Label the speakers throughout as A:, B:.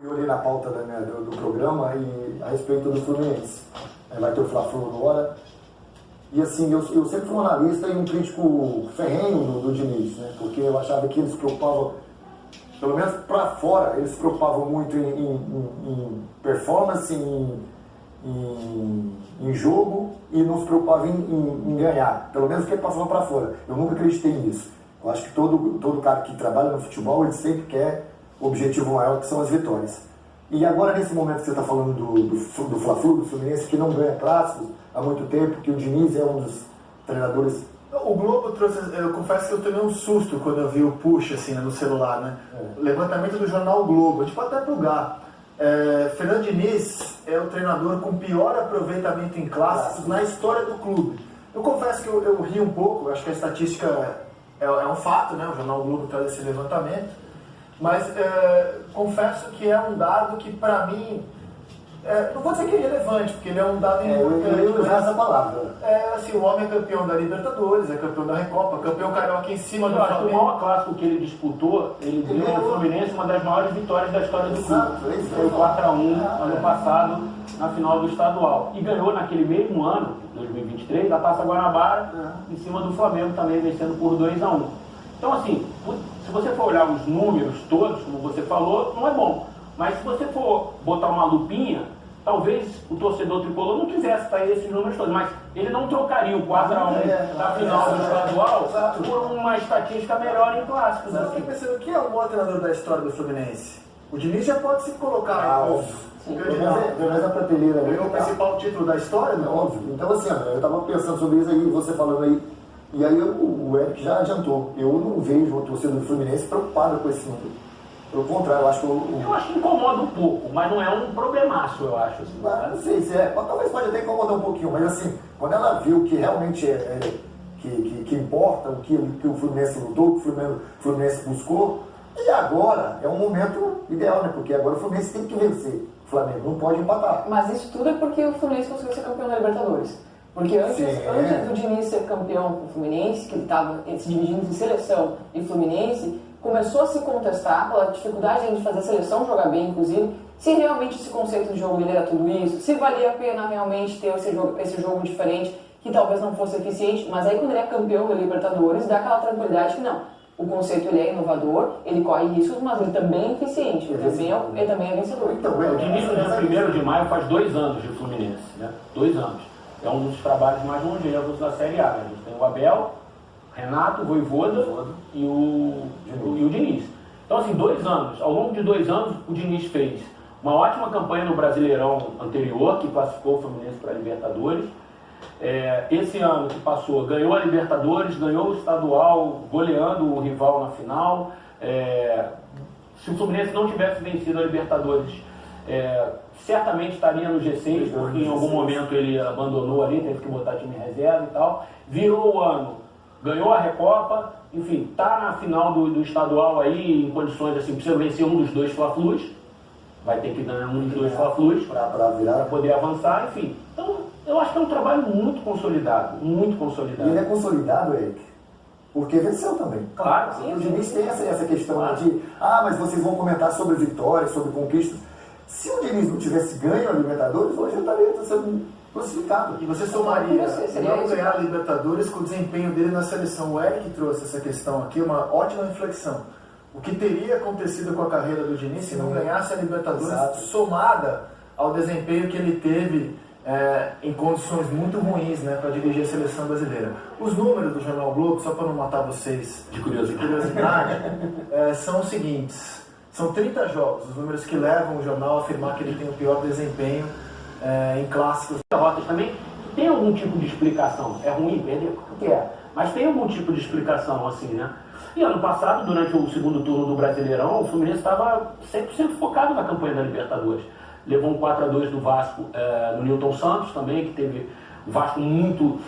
A: Eu olhei na pauta do programa e a respeito do Fluminense. Vai ter o Fla-Flu agora. E assim, eu sempre fui um analista e um crítico ferrenho do Diniz, né? Porque eu achava que eles se preocupavam, pelo menos para fora, eles se preocupavam muito em performance, em jogo, e não se preocupavam em ganhar. Pelo menos o que ele passava para fora. Eu nunca acreditei nisso. Eu acho que todo cara que trabalha no futebol, ele sempre quer o objetivo maior, que são as vitórias. E agora, nesse momento que você está falando do Fla-Flu, do Fluminense, que não ganha clássicos há muito tempo, que o Diniz é um dos treinadores...
B: O Globo trouxe, eu confesso que eu tomei um susto quando eu vi o push assim, no celular, né? O levantamento do jornal o Globo, a gente pode até plugar. Fernando Diniz é o treinador com pior aproveitamento em clássicos na história do clube. Eu confesso que eu ri um pouco, acho que a estatística é um fato, né? O jornal o Globo traz esse levantamento. Mas confesso que é um dado que, para mim, não vou dizer que é irrelevante, porque ele é um dado importante.
A: Eu usar essa palavra.
B: Assim, o homem é campeão da Libertadores, é campeão da Recopa, campeão carioca em cima do
C: Flamengo.
B: Flamengo.
C: O maior clássico que ele disputou, ele deu ao Fluminense uma das maiores vitórias da história do clube. Foi o 4-1 ano passado, na final do estadual. E ganhou naquele mesmo ano, 2023, a Taça Guanabara, em cima do Flamengo também, vencendo por 2-1. Então, assim, se você for olhar os números todos, como você falou, não é bom. Mas se você for botar uma lupinha, talvez o torcedor tricolor não quisesse estar esses números todos, mas ele não trocaria o 4-1 da final do estadual por uma estatística melhor em clássicos.
B: Mas eu fiquei pensando, quem é o maior treinador da história do Fluminense? O Diniz já pode se colocar
A: Pelo menos a prateleira.
B: Ganhou o principal título da história, né?
A: Óbvio. Então, assim, eu estava pensando sobre isso aí, você falando aí. E aí o Eric já adiantou. Eu não vejo o torcedor do Fluminense preocupado com esse número. Pelo contrário, eu acho que
C: eu acho que incomoda um pouco, mas não é um problemaço, eu acho. Assim,
A: não sei se é. Talvez pode até incomodar um pouquinho, mas assim, quando ela viu que realmente que importa, o que o Fluminense lutou, o que o Fluminense buscou, e agora é um momento ideal, né? Porque agora o Fluminense tem que vencer o Flamengo, não pode empatar.
D: Mas isso tudo é porque o Fluminense conseguiu ser campeão da Libertadores. Porque antes do Diniz ser campeão com o Fluminense, que ele estava se dividindo em seleção e Fluminense, começou a se contestar pela dificuldade de fazer a seleção jogar bem, inclusive, se realmente esse conceito de jogo dele era tudo isso, se valia a pena realmente ter esse jogo diferente, que talvez não fosse eficiente, mas aí quando ele é campeão da Libertadores, dá aquela tranquilidade que não. O conceito ele é inovador, ele corre riscos, mas ele também é eficiente, ele também é vencedor.
C: Então, o Diniz, no dia 1º de maio, faz 2 anos de Fluminense, né? 2 anos. É um dos trabalhos mais longevos da Série A. A gente tem o Abel, Renato, Vojvoda e o Diniz. Então, assim, 2 anos. Ao longo de 2 anos, o Diniz fez uma ótima campanha no Brasileirão anterior, que classificou o Fluminense para a Libertadores. Esse ano que passou, ganhou a Libertadores, ganhou o estadual, goleando o rival na final. Se o Fluminense não tivesse vencido a Libertadores, certamente estaria no G6, porque em algum momento ele abandonou ali, teve que botar time em reserva e tal. Virou o ano, ganhou a Recopa, enfim, está na final do estadual aí, em condições assim, precisa vencer um dos 2 Fla-Flus, vai ter que ganhar um dos 2 Fla-Flus para poder avançar, enfim. Então, eu acho que é um trabalho muito consolidado, muito consolidado.
A: E ele é consolidado, Eric, porque venceu também.
C: Claro,
A: sim. O Diniz tem essa questão de, mas vocês vão comentar sobre vitórias, sobre conquistas. Se o Diniz não tivesse ganho a Libertadores, hoje ele estaria sendo classificado.
B: E você somaria não ganhar a Libertadores com o desempenho dele na seleção. O Eric trouxe essa questão aqui, uma ótima reflexão. O que teria acontecido com a carreira do Diniz se não ganhasse a Libertadores, somada ao desempenho que ele teve em condições muito ruins, né, para dirigir a seleção brasileira. Os números do Jornal Globo, só para não matar vocês de curiosidade, são os seguintes. São 30 jogos, os números que levam o jornal a afirmar que ele tem o pior desempenho em clássicos.
C: Derrotas também tem algum tipo de explicação. É ruim perder? Porque mas tem algum tipo de explicação assim, né? E ano passado, durante o segundo turno do Brasileirão, o Fluminense estava 100% focado na campanha da Libertadores. Levou um 4-2 do Vasco no Newton Santos também, que teve o Vasco muito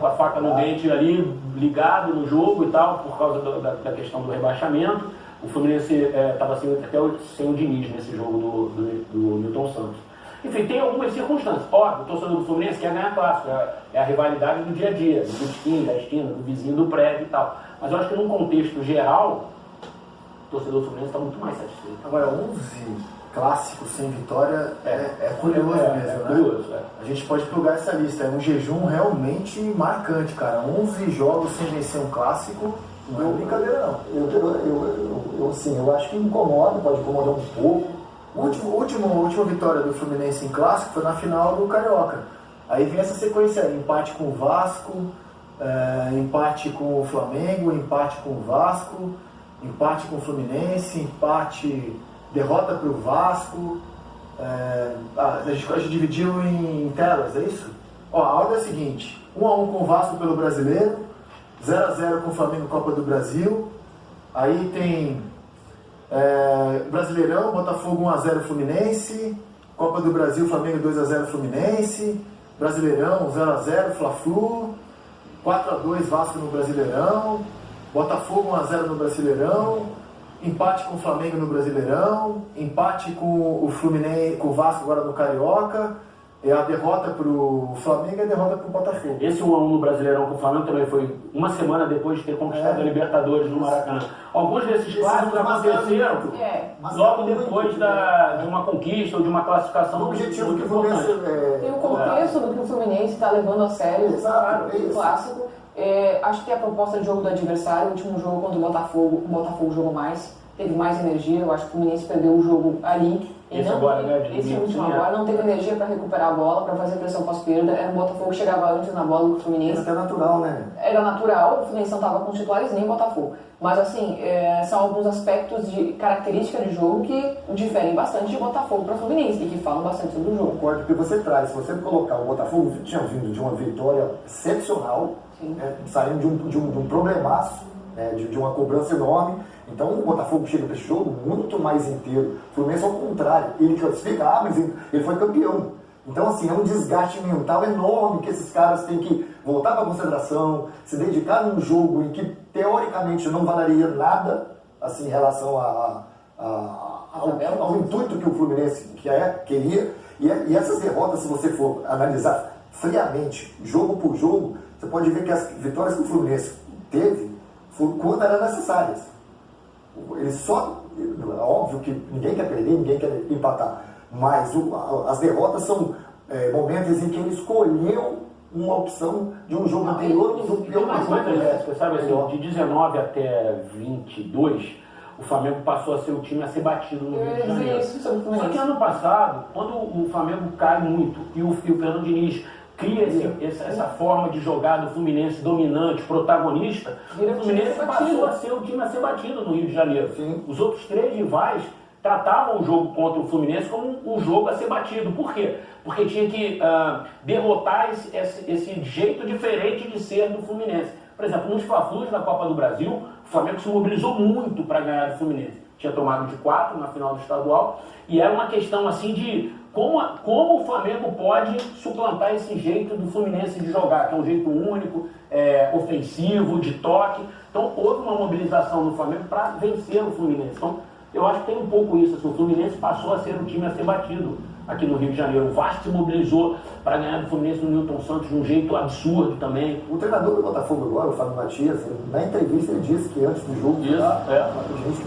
C: com a faca no dente ali, ligado no jogo e tal, por causa da questão do rebaixamento. O Fluminense estava até sem o Diniz nesse jogo do Newton Santos. Enfim, tem algumas circunstâncias. Óbvio, o torcedor do Fluminense quer ganhar clássico, é a rivalidade do dia a dia, do botequim, da esquina, do vizinho do prédio e tal. Mas eu acho que num contexto geral, o torcedor do Fluminense está muito mais satisfeito.
B: Agora, 11 clássico sem vitória é curioso mesmo, né?
C: Curioso,
B: A gente pode plugar essa lista, é um jejum realmente marcante, cara. 11 jogos sem vencer um clássico, não é brincadeira não.
A: Eu acho que incomoda, pode incomodar um pouco.
B: A última vitória do Fluminense em clássico foi na final do Carioca. Aí vem essa sequência aí, empate com o Vasco, empate com o Flamengo, empate com o Vasco, empate com o Fluminense, derrota para o Vasco. A gente dividiu em telas, é isso? Ó, a ordem é a seguinte: 1-1 com o Vasco pelo Brasileiro, 0-0 com o Flamengo Copa do Brasil. Aí tem Brasileirão, Botafogo 1-0 Fluminense, Copa do Brasil, Flamengo 2-0 Fluminense, Brasileirão 0-0 Fla-Flu, 4-2 Vasco no Brasileirão, Botafogo 1-0 no Brasileirão, empate com o Flamengo no Brasileirão, empate com o Fluminense, com o Vasco agora no Carioca, a derrota para o Flamengo e a derrota para o Botafogo.
C: Esse 1-1 no Brasileirão com o Flamengo também foi uma semana depois de ter conquistado a Libertadores no Maracanã. Alguns desses clássicos aconteceram logo depois de uma conquista ou de uma classificação.
A: O objetivo
C: muito
A: que o Fluminense
D: Tem o contexto do que o Fluminense está levando a sério o clássico. Acho que a proposta de jogo do adversário, o último jogo contra o Botafogo jogou mais, teve mais energia. Eu acho que o Fluminense perdeu o jogo ali. Esse último agora não teve energia para recuperar a bola, para fazer pressão pós-perda. Era o Botafogo que chegava antes na bola do que o Fluminense.
A: Era até natural, né?
D: Era natural, o Fluminense não estava com os titulares nem o Botafogo. Mas assim, são alguns aspectos de característica de jogo que diferem bastante de Botafogo para Fluminense e que falam bastante sobre o jogo.
A: Concordo que você traz. Se você colocar o Botafogo, tinha vindo de uma vitória excepcional, saindo de um problemaço, de uma cobrança enorme. Então o Botafogo chega para esse jogo muito mais inteiro. O Fluminense ao contrário, ele classifica, mas ele foi campeão. Então assim, é um desgaste mental enorme que esses caras têm que voltar para a concentração, se dedicar num jogo em que teoricamente não valeria nada assim, em relação ao intuito que o Fluminense queria. E essas derrotas, se você for analisar friamente, jogo por jogo, você pode ver que as vitórias que o Fluminense teve foram quando eram necessárias. Ele só, óbvio que ninguém quer perder, ninguém quer empatar, mas as derrotas são momentos em que ele escolheu uma opção de um jogo anterior do que
C: uma coisa, sabe assim, de 19 até 22, o Flamengo passou a ser o time a ser batido no Rio de Janeiro. Só que ano passado, quando o Flamengo cai muito e o Fernando Diniz cria essa forma de jogar do Fluminense dominante, protagonista, o Fluminense passou a ser o time a ser batido no Rio de Janeiro.
A: Sim.
C: Os outros três rivais tratavam o jogo contra o Fluminense como um jogo a ser batido. Por quê? Porque tinha que derrotar esse jeito diferente de ser do Fluminense. Por exemplo, nos Fla-Flus da Copa do Brasil, o Flamengo se mobilizou muito para ganhar do Fluminense. Tinha tomado de 4 na final do estadual, e era uma questão assim de como o Flamengo pode suplantar esse jeito do Fluminense de jogar, que é um jeito único, ofensivo, de toque. Então houve uma mobilização no Flamengo para vencer o Fluminense. Então eu acho que tem um pouco isso, assim, o Fluminense passou a ser um time a ser batido aqui no Rio de Janeiro. O Vasco se mobilizou para ganhar do Fluminense no Newton Santos de um jeito absurdo também.
A: O treinador do Botafogo agora, o Fábio Matias, na entrevista ele disse que antes do jogo,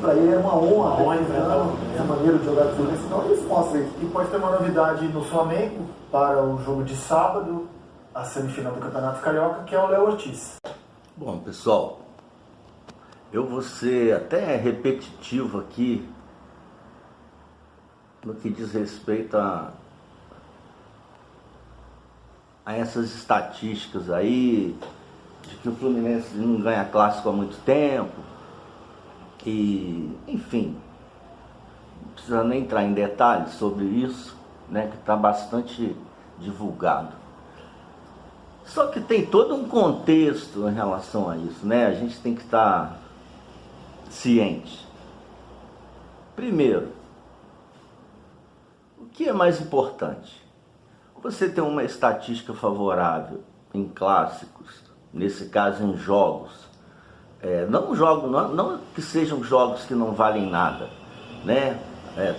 A: para ele era uma honra essa maneira de jogar do Fluminense. Então isso mostra isso.
B: E pode ter uma novidade no Flamengo para o jogo de sábado, a semifinal do Campeonato Carioca, que é o Léo Ortiz.
E: Bom, pessoal, eu vou ser até repetitivo aqui no que diz respeito a essas estatísticas aí, de que o Fluminense não ganha clássico há muito tempo, e, enfim, não precisa nem entrar em detalhes sobre isso, né, que está bastante divulgado. Só que tem todo um contexto em relação a isso, né? A gente tem que estar ciente. Primeiro, o que é mais importante? Você tem uma estatística favorável em clássicos, nesse caso em jogos, não que sejam jogos que não valem nada, né?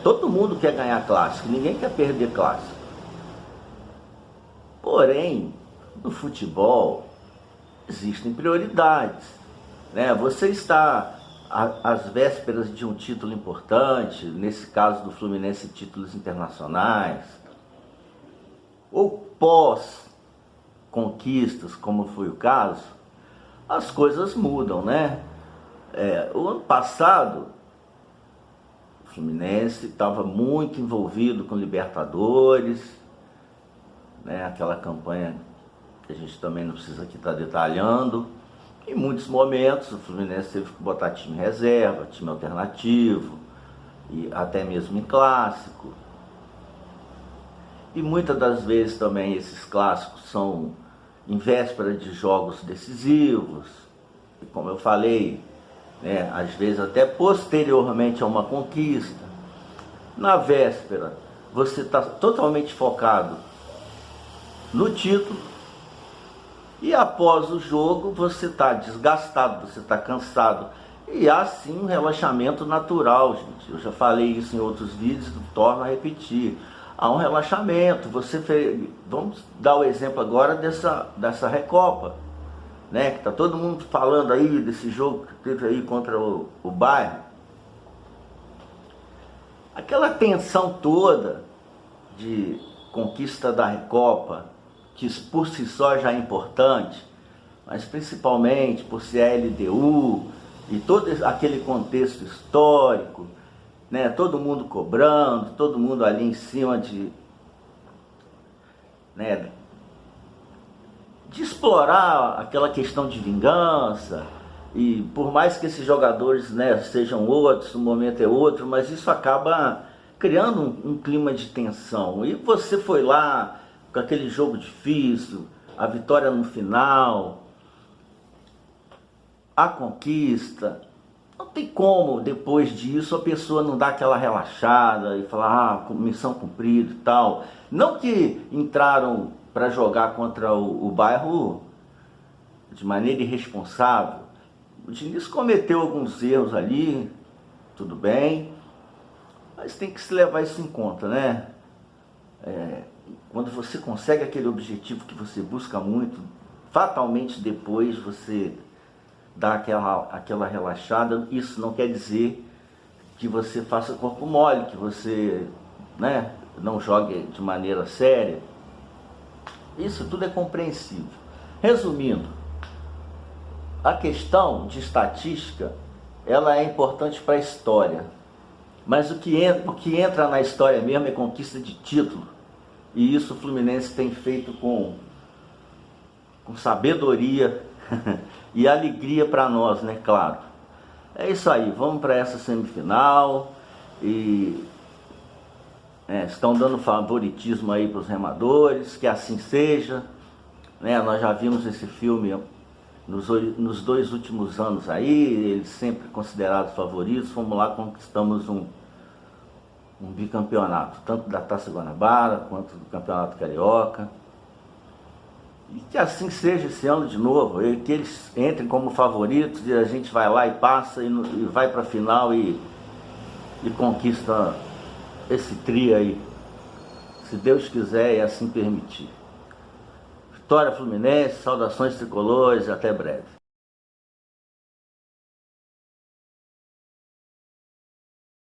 E: Todo mundo quer ganhar clássico, ninguém quer perder clássico. Porém, no futebol existem prioridades, né? Você está às vésperas de um título importante, nesse caso do Fluminense, títulos internacionais, ou pós-conquistas, como foi o caso, as coisas mudam, né? O ano passado, o Fluminense estava muito envolvido com Libertadores, né? Aquela campanha que a gente também não precisa aqui estar detalhando. Em muitos momentos o Fluminense teve que botar time reserva, time alternativo, e até mesmo em clássico. E muitas das vezes também esses clássicos são em véspera de jogos decisivos, e como eu falei, né, às vezes até posteriormente a uma conquista. Na véspera você está totalmente focado no título, e após o jogo você está desgastado, você está cansado, e há sim um relaxamento natural, gente. Eu já falei isso em outros vídeos, torno a repetir. Há um relaxamento. Vamos dar o exemplo agora dessa Recopa, né? Que está todo mundo falando aí desse jogo que teve aí contra o Bayern. Aquela tensão toda de conquista da Recopa, que por si só já é importante, mas principalmente por ser a LDU e todo aquele contexto histórico, né? Todo mundo cobrando, todo mundo ali em cima de explorar aquela questão de vingança, e por mais que esses jogadores, né, sejam outros, o momento é outro, mas isso acaba criando um clima de tensão. E você foi lá com aquele jogo difícil, a vitória no final, a conquista. Não tem como, depois disso, a pessoa não dar aquela relaxada e falar, missão cumprida e tal. Não que entraram para jogar contra o Bayern de maneira irresponsável. O Diniz cometeu alguns erros ali, tudo bem, mas tem que se levar isso em conta, né? Quando você consegue aquele objetivo que você busca muito, fatalmente depois você dá aquela relaxada. Isso não quer dizer que você faça corpo mole, que você, né, não jogue de maneira séria. Isso tudo é compreensível. Resumindo, a questão de estatística, ela é importante para a história, mas o que entra na história mesmo é conquista de título, e isso o Fluminense tem feito com sabedoria e alegria para nós, né? Claro. É isso aí, vamos para essa semifinal, e estão dando favoritismo aí para os remadores, que assim seja, né? Nós já vimos esse filme nos 2 últimos anos aí, eles sempre considerados favoritos. Fomos lá, conquistamos um bicampeonato, tanto da Taça Guanabara quanto do Campeonato Carioca. E que assim seja esse ano de novo, e que eles entrem como favoritos, e a gente vai lá e passa, e vai para a final e conquista esse tri aí, se Deus quiser e assim permitir. Vitória Fluminense, saudações tricolores, até breve.